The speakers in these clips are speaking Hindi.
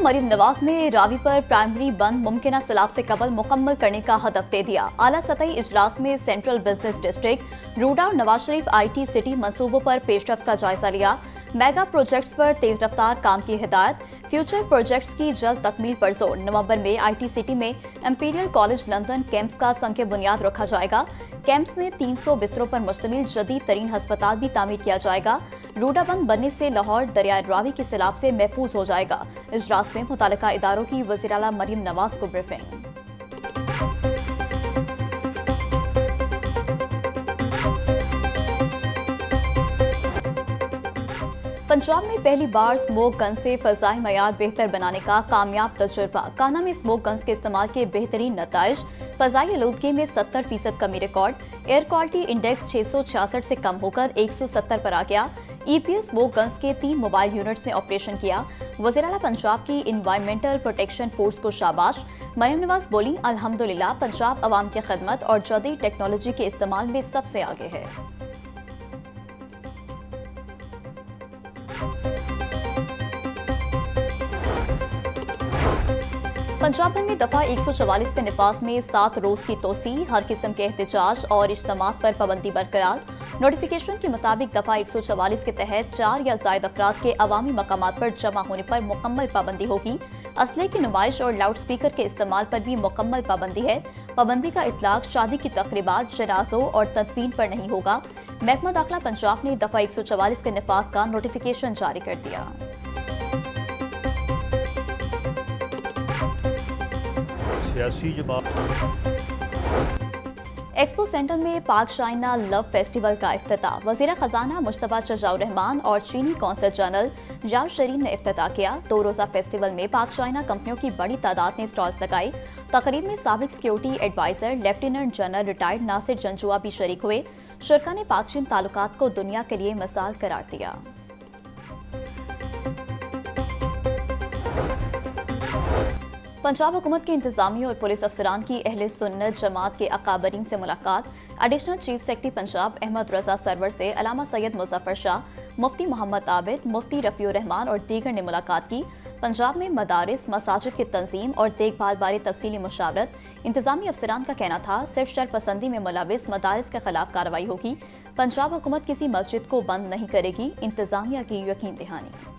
मरीम नवाज ने रावी पर प्राइमरी बंद मुमकिन सैलाब से कबल मुकम्मल करने का हदफ दे दिया। आला सतही इजलास में सेंट्रल बिजनेस डिस्ट्रिक्ट रूडा और नवाज शरीफ IT सिटी मंसूबों पर पेशरफ्त का जायजा लिया। मेगा प्रोजेक्ट्स पर तेज रफ्तार काम की हिदायत। फ्यूचर प्रोजेक्ट्स की जल्द तकमील पर जोर। नवंबर में IT सिटी में इंपीरियल कॉलेज लंदन कैंप्स का संग बुनियाद रखा जाएगा। कैंप्स में 300 बिस्तरों पर मुश्तमिल जदीद तरीन अस्पताल भी तामीर किया जाएगा। रूडाबंद बनने से लाहौर दरियाए रावी के सैलाब से महफूज हो जाएगा। इजलास में मुतल्लिका इदारों की वज़ीर आला मरीम नवाज को ब्रीफिंग। पंजाब में पहली बार स्मोक गन से फ़ज़ाई मयार बेहतर बनाने का कामयाब तजुर्बा। काना में स्मोक गन्स के इस्तेमाल के बेहतरीन नताइज। फ़ज़ाई आलूदगी में 70% कमी रिकॉर्ड। एयर क्वालिटी इंडेक्स 666 से कम होकर 170 पर आ गया। EPS स्मोक गन्स के 3 मोबाइल यूनिट्स ने ऑपरेशन किया। वज़ीर आला पंजाब की इन्वायरमेंटल प्रोटेक्शन फोर्स को शाबाश। मरीम नवाज बोली, अल्हम्दुलिल्लाह पंजाब अवाम की खिदमत और जदीद टेक्नोलॉजी के इस्तेमाल में सबसे आगे है। पंजाब भर में दफा 144 के निफाज में 7 रोज की तोसी। हर किस्म के एहतजाज और इज्तिमात पर पाबंदी बरकरार। नोटिफिकेशन के मुताबिक दफा 144 के तहत 4 या ज़ायद अफराद के अवामी मकामात पर जमा होने पर मुकम्मल पाबंदी होगी। असले की नुमाइश और लाउड स्पीकर के इस्तेमाल पर भी मुकम्मल पाबंदी है। पाबंदी का इतलाक शादी की तकरीबात, जनाजों और तदफीन पर नहीं होगा। महकमा दाखिला पंजाब ने दफा 144 के निफाज का नोटिफिकेशन जारी कर दिया। एक्सपो सेंटर में पाक चाइना लव फेस्टिवल का इफ्तिताह। वज़ीर खजाना मुश्तबा शजाउर रहमान और चीनी कौंसल जनरल जाओ शरीन ने इफ्तिताह किया। 2 रोज़ा फेस्टिवल में पाक चाइना कंपनियों की बड़ी तादाद ने स्टॉल्स लगाए। तकरीब में साबिक security adviser lieutenant general retired Nasir Janjua भी शरीक हुए। शुरका ने पाक चीन ताल्लुकात को दुनिया के लिए मिसाल करार दिया। पंजाब हुकूमत के इंतजामिया और पुलिस अफसरान की अहले सुन्नत जमात के अकाबरीन से मुलाकात। Additional chief secretary Punjab Ahmad Raza Sarwar से अलामा सैयद मुज़फ़्फ़र शाह, मुफ्ती मोहम्मद आबिद, मुफ्ती रफ़ीउर रहमान और दीगर ने मुलाकात की। पंजाब में मदारिस, मसाजिद की तंजीम और देखभाल बारे तफसीली मुशावरत। इंतजामी अफसरान का कहना था सिर्फ शरपसंदी में मुलविस मदारिस के खिलाफ कार्रवाई होगी। पंजाब हुकूमत किसी मस्जिद को बंद नहीं करेगी, इंतजामिया की यकीन दहानी।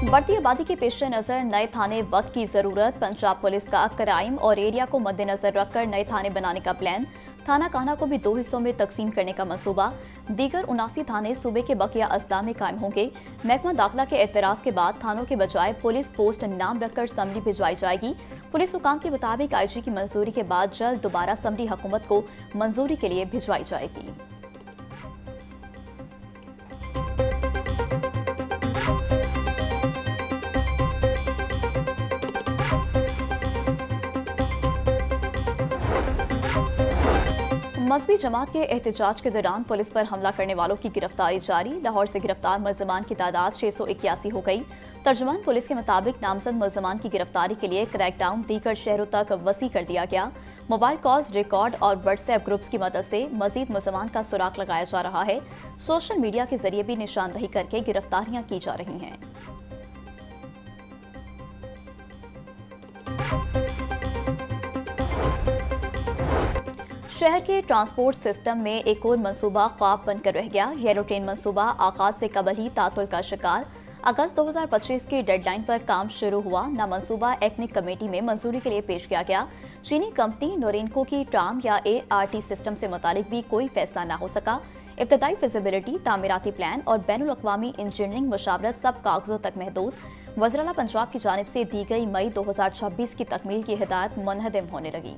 बढ़ती आबादी के पेश नज़र नए थाने वक्त की ज़रूरत। पंजाब पुलिस का क्राइम और एरिया को मद्देनजर रखकर नए थाने बनाने का प्लान। थाना काना को भी 2 हिस्सों में तकसीम करने का मंसूबा। दीगर 79 थाने सूबे के बकिया अजला में कायम होंगे। महकमा दाखिला के एतराज़ के बाद थानों के बजाय पुलिस पोस्ट नाम रखकर समरी भिजवाई जाएगी। पुलिस हुकाम के मुताबिक IG की मंजूरी के बाद जल्द दोबारा समरी हुकूमत को मंजूरी के लिए भिजवाई जाएगी। मजहबी जमात के एहतजाज के दौरान पुलिस पर हमला करने वालों की गिरफ्तारी जारी। लाहौर से गिरफ्तार मुल्ज़िमान की तादाद 681 हो गई। तर्जुमान पुलिस के मुताबिक नामजद मुल्ज़िमान की गिरफ्तारी के लिए क्रैकडाउन दीगर शहरों तक वसी कर दिया गया। मोबाइल कॉल्स रिकॉर्ड और व्हाट्सएप ग्रुप्स की मदद से मजीद मुल्ज़िमान का सुराग लगाया जा रहा है। सोशल मीडिया के जरिए भी निशानदही करके गिरफ्तारियां की जा रही हैं। शहर के ट्रांसपोर्ट सिस्टम में एक और मंसूबा ख्वाब बनकर रह गया। येलो ट्रेन मंसूबा आगाज से कबल ही तातुल का शिकार। अगस्त 2025 की डेडलाइन पर काम शुरू हुआ ना मंसूबा एटनिक कमेटी में मंजूरी के लिए पेश किया गया। चीनी कंपनी नोरेनको की ट्राम या ART सिस्टम से मुतालिक भी कोई फैसला ना हो सका। इब्तदाई फिजिबिलिटी, तामीराती प्लान और बैनुल अक़वामी इंजीनियरिंग मुशावरत सब कागजों तक महदूद। वज़ीर आला पंजाब की जानिब से दी गई मई 2026 की तकमील की हिदायत मुनहदम होने लगी।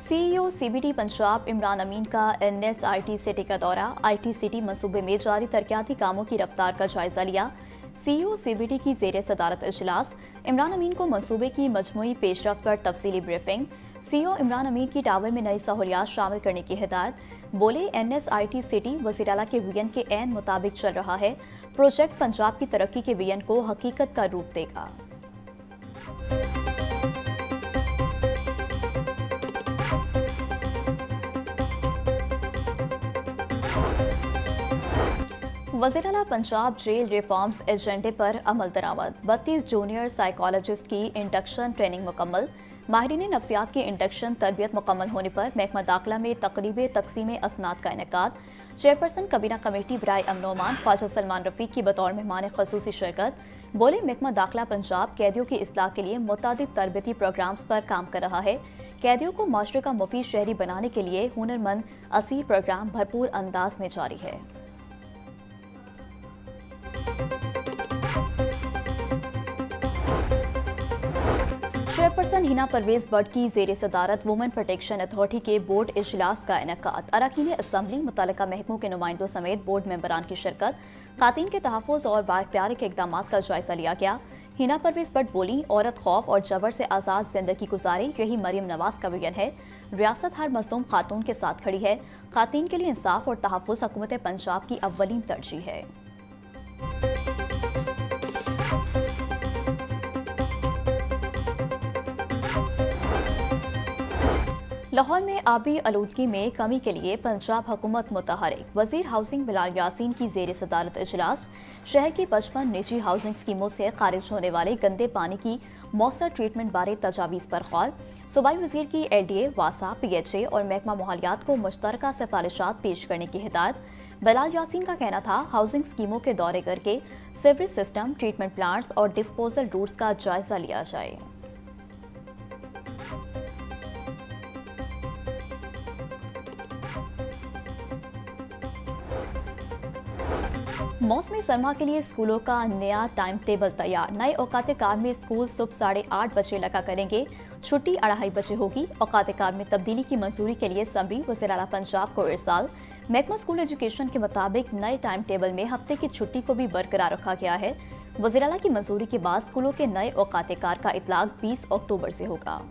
CEO CBD पंजाब इमरान अमीन का NSIT सिटी का दौरा। IT सिटी मंसूबे में जारी तरक्याती कामों की रफ्तार का जायजा लिया। CEO CBD की ज़ेर सदारत इजलास। इमरान अमीन को मंसूबे की मजमूई पेशरफ्त पर तफसीली ब्रीफिंग। CEO इमरान अमीन की टावर में नई सहूलियात शामिल करने की हिदायत। बोले NSIT सिटी वज़ीर आला के विजन के ऐन मुताबिक चल रहा है। प्रोजेक्ट पंजाब की तरक्की के विजन को हकीकत का रूप देगा। वज़ीर-ए-आला पंजाब जेल रिफॉर्म्स एजेंडे पर अमल दरामद। 32 जूनियर साइकोलॉजिस्ट की इंडक्शन ट्रेनिंग मुकम्मल। माहिरीन नफ्सियात की इंडक्शन तरबियत मुकम्मल होने पर महकमा दाखिला में तकरीब तकसीम असनाद का इनेकाद। चेयरपर्सन कबीना कमेटी बराए अमन अमान ख्वाजा सलमान रफीक की बतौर मेहमान खसूसी शिरकत। बोले, महकमा दाखिला पंजाब कैदियों की इस्लाह के लिए मुतादिद तरबियती प्रोग्राम्स पर काम कर रहा है। कैदियों को माशरे का मुफीद शहरी बनाने के लिए हुनरमंद असीर प्रोग्राम भरपूर अंदाज में जारी है। चेयरपर्सन हिना परवेज बट की जेर सदारत वुमेन प्रोटेक्शन अथॉरिटी के बोर्ड इजलास का इनेकाद। अरकान असम्बली, मुतल्लिका महकमों के नुमाइंदों समेत बोर्ड मेंबरान की शिरकत। खातन के तहफ़्फ़ुज़ और बाइख्तियारी के इक़दाम का जायजा लिया गया। हिना परवेज बट बोली, औरत खौफ और जबर से आज़ाद जिंदगी गुजारे, यही मरियम नवाज का विजन है। रियासत हर मज़लूम खातून के साथ खड़ी है। खातन के लिए इंसाफ और तहफ़्फ़ुज़ हुकूमत पंजाब की अव्वलीन तरजीह है। लाहौर में आबी आलूदगी में कमी के लिए पंजाब हुकूमत मुतहरिक। वजीर हाउसिंग बिलाल यासीन की जेर सदारत इजलास। शहर की 55 निजी हाउसिंग स्कीमों से खारिज होने वाले गंदे पानी की मौसर ट्रीटमेंट बारे तजावीज़ पर गौर। सूबाई वजीर की LDA, वासा, PHA और महकमा माहौलियात को मुश्तरका सिफारिशात पेश करने की हिदायत। बिलाल यासीन का कहना था, हाउसिंग स्कीमों के दौरे करके सीवरेज सिस्टम, ट्रीटमेंट प्लांट्स और डिस्पोजल रूट्स का जायजा लिया जाए। मौसमी सरमा के लिए स्कूलों का नया टाइम टेबल तैयार। नए औकात कार में स्कूल सुबह 8:30 बजे लगा करेंगे, छुट्टी 2:30 बजे होगी। औकात कार में तब्दीली की मंजूरी के लिए सभी वज़ीर-ए-आला पंजाब को इरसाल। महकमा स्कूल एजुकेशन के मुताबिक नए टाइम टेबल में हफ्ते की छुट्टी को भी बरकरार रखा गया है। वज़ीर-ए-आला की मंजूरी के बाद स्कूलों के नए औकात कार का इतलाक 20 अक्टूबर से होगा।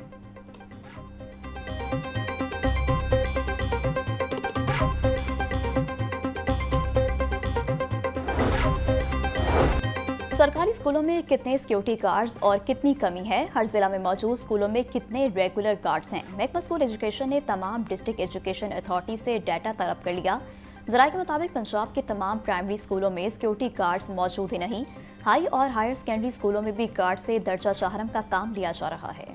सरकारी स्कूलों में कितने सिक्योरिटी गार्ड्स और कितनी कमी है? हर जिला में मौजूद स्कूलों में कितने रेगुलर गार्ड्स हैं? महकमा स्कूल एजुकेशन ने तमाम डिस्ट्रिक्ट एजुकेशन अथॉरिटी से डाटा तलब कर लिया। ज़राए के मुताबिक पंजाब के तमाम प्राइमरी स्कूलों में सिक्योरिटी गार्ड्स मौजूद ही नहीं। हाई और हायर सेकेंडरी स्कूलों में भी गार्ड से दर्जा चहरम का काम लिया जा रहा है।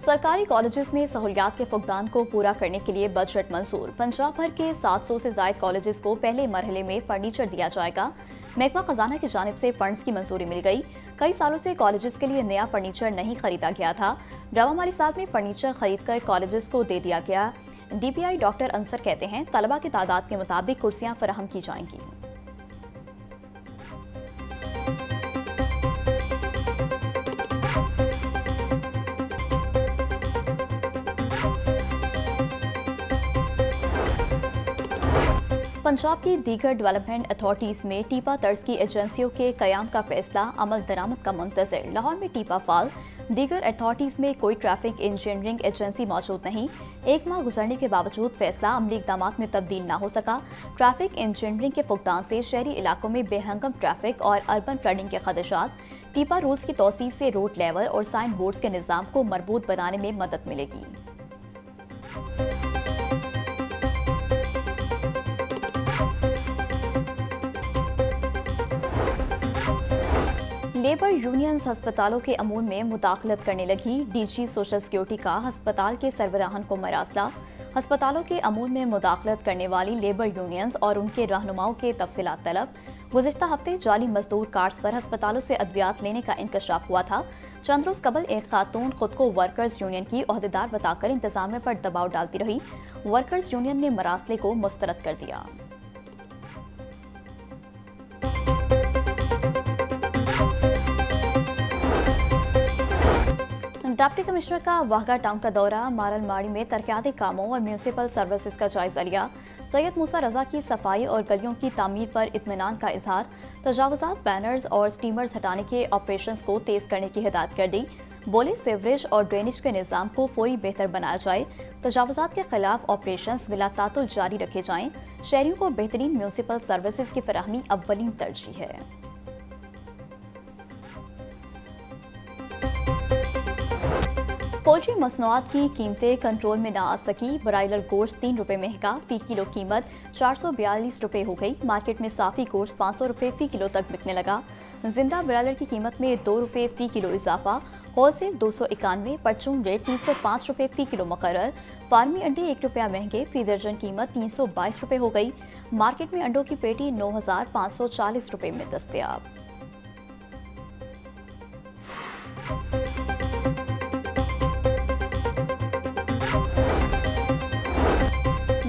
सरकारी कॉलेजेस में सहूलियात के फुकदान को पूरा करने के लिए बजट मंजूर। पंजाब भर के 700 से जायद कॉलेजेस को पहले मरहले में फर्नीचर दिया जाएगा। महकमा खजाना की जानिब से फंड्स की मंजूरी मिल गई। कई सालों से कॉलेजेस के लिए नया फर्नीचर नहीं खरीदा गया था। रवा माली साल में फर्नीचर खरीद कर कॉलेजेस को दे दिया गया। DPI डॉक्टर अंसर कहते हैं, तलबा की तादाद के मुताबिक कुर्सियां फराहम की जाएंगी। पंजाब की दीगर डेवलपमेंट अथॉरिटीज़ में टीपा तर्ज की एजेंसियों के कयाम का फैसला अमल दरामद का मुंतज़िर। लाहौर में टीपा फाल। दीगर अथॉरिटीज़ में कोई ट्रैफिक इंजीनियरिंग एजेंसी मौजूद नहीं। 1 माह गुजरने के बावजूद फैसला अमली इक़दाम में तब्दील न हो सका। ट्रैफिक इंजीनियरिंग के फुकदान से शहरी इलाकों में बेहंगम ट्रैफिक और अर्बन फ्लडिंग के खदशात। टीपा रूल्स की तौसीह से रोड लेवल और साइन बोर्ड्स के निज़ाम को मरबूत बनाने में मदद मिलेगी। लेबर यूनियंस अस्पतालों के अमूर में मुदाखलत करने लगी। DG सोशल सिक्योरिटी का अस्पताल के सरबराहान को मरासला। अस्पतालों के अमूर में मुदाखलत करने वाली लेबर यूनियंस और उनके रहनुमाओं के तफसीलात तलब। गुज़िश्ता हफ्ते जाली मजदूर कार्ड्स पर अस्पतालों से अद्वियात लेने का इंकशाफ हुआ था। चंद रोज कबल एक खातून खुद को वर्कर्स यूनियन की ओहदेदार बताकर इंतजामिया पर दबाव डालती रही। वर्कर्स यूनियन ने मरासले को मुस्तरद कर दिया। डिप्टी कमिश्नर का वाहगा टाउन का दौरा। मारल माड़ी में तरक्याती कामों और म्यूनिसिपल सर्विसेज का जायजा लिया। सैयद मूसा रजा की सफाई और गलियों की तामीर पर इत्मीनान का इजहार। तजावुजात, बैनर्स और स्टीमर्स हटाने के ऑपरेशंस को तेज करने की हिदायत कर दी। बोले, सीवरेज और ड्रेनेज के निज़ाम को फौरी बेहतर बनाया जाए। तजावुजात के खिलाफ ऑपरेशंस बिला तातुल जारी रखे जाएं। शहरियों को बेहतरीन म्यूनिसिपल सर्विसेज की फराहमी अव्वलीन तरजीह है। पोल्ट्री मसनूआत की कीमतें कंट्रोल में ना आ सकी। ब्रायलर गोश्त 3 रुपए महंगा, फी किलो कीमत 442 रुपए हो गई। मार्केट में साफी गोश्त 500 रुपए फी किलो तक बिकने लगा। जिंदा ब्रायलर की कीमत में 2 रुपए फी किलो इजाफा, होलसेल 291, परचून रेट 305 रुपए फी किलो मुकर्रर। फार्मी अंडे 1 रुपया महंगे, फी दर्जन कीमत 322 रुपए हो गई। मार्केट में अंडों की पेटी 9,540 रुपए में दस्तयाब।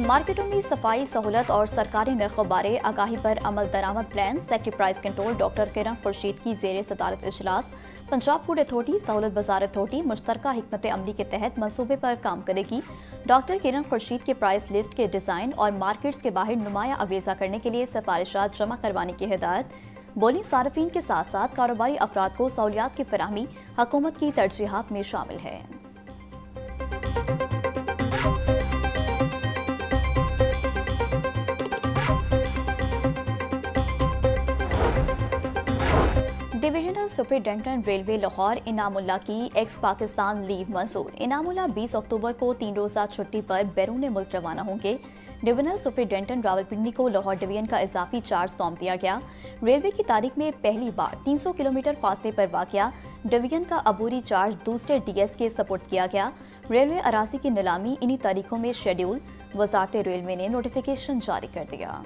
मार्केटों में सफाई सहूलत और सरकारी नरखों बारे आगाही पर अमल दरामद plan. Secretary price control doctor Kiran Khurshid की जेर सदारत इजलास। पंजाब फूड अथॉरिटी, सहूलत बाजार अथॉरिटी मुश्तरका हिकमत अमली के तहत मंसूबे पर काम करेगी। डॉक्टर किरण खुर्शीद के प्राइस लिस्ट के डिज़ाइन और मार्केट्स के बाहर नुमाया अवेजा करने के लिए सिफारिशात जमा करवाने की हिदायत। बोली सार्फिन के साथ साथ कारोबारी अफराद को सहूलियात की फराहमी हुकूमत की तरजीहात में शामिल है। Divisional superintendent railway Lahore Inamullah की एक्स पाकिस्तान लीव मंजूर। इनामुल्ला 20 अक्टूबर को 3 रोज़ा छुट्टी पर बैरून मुल्क रवाना होंगे। डिविजनल सुपरिटेंडेंट रावलपिंडी को लाहौर डिवीजन का इजाफी चार्ज सौंप दिया गया। रेलवे की तारीख में पहली बार 300 किलोमीटर फासले पर वाक़या डिवीजन का अबूरी चार्ज दूसरे डीएस के सपुर्द किया गया। रेलवे अराजी की नीलामी इन्हीं तारीखों में शेड्यूल। वजारत रेलवे ने नोटिफिकेशन जारी कर दिया।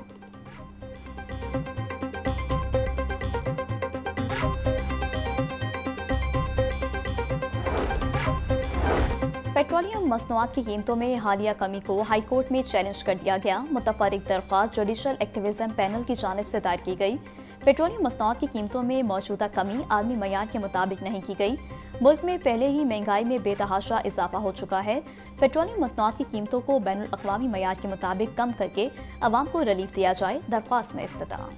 पेट्रोलियम मसनूआत की कीमतों में हालिया कमी को हाई कोर्ट में चैलेंज कर दिया गया। मुतफर्रिक दरख्वास्त जुडिशल एक्टिविज्म पैनल की जानिब से दायर की गई। पेट्रोलियम मसनूआत की कीमतों में मौजूदा कमी आलमी मयार के मुताबिक नहीं की गई। मुल्क में पहले ही महंगाई में बेतहाशा इजाफा हो चुका है। पेट्रोलियम मसनूआत की कीमतों को बैनुल अक़वामी मयार के मुताबिक कम करके अवाम को रिलीफ दिया जाए, दरख्वास्त में इस्तदा।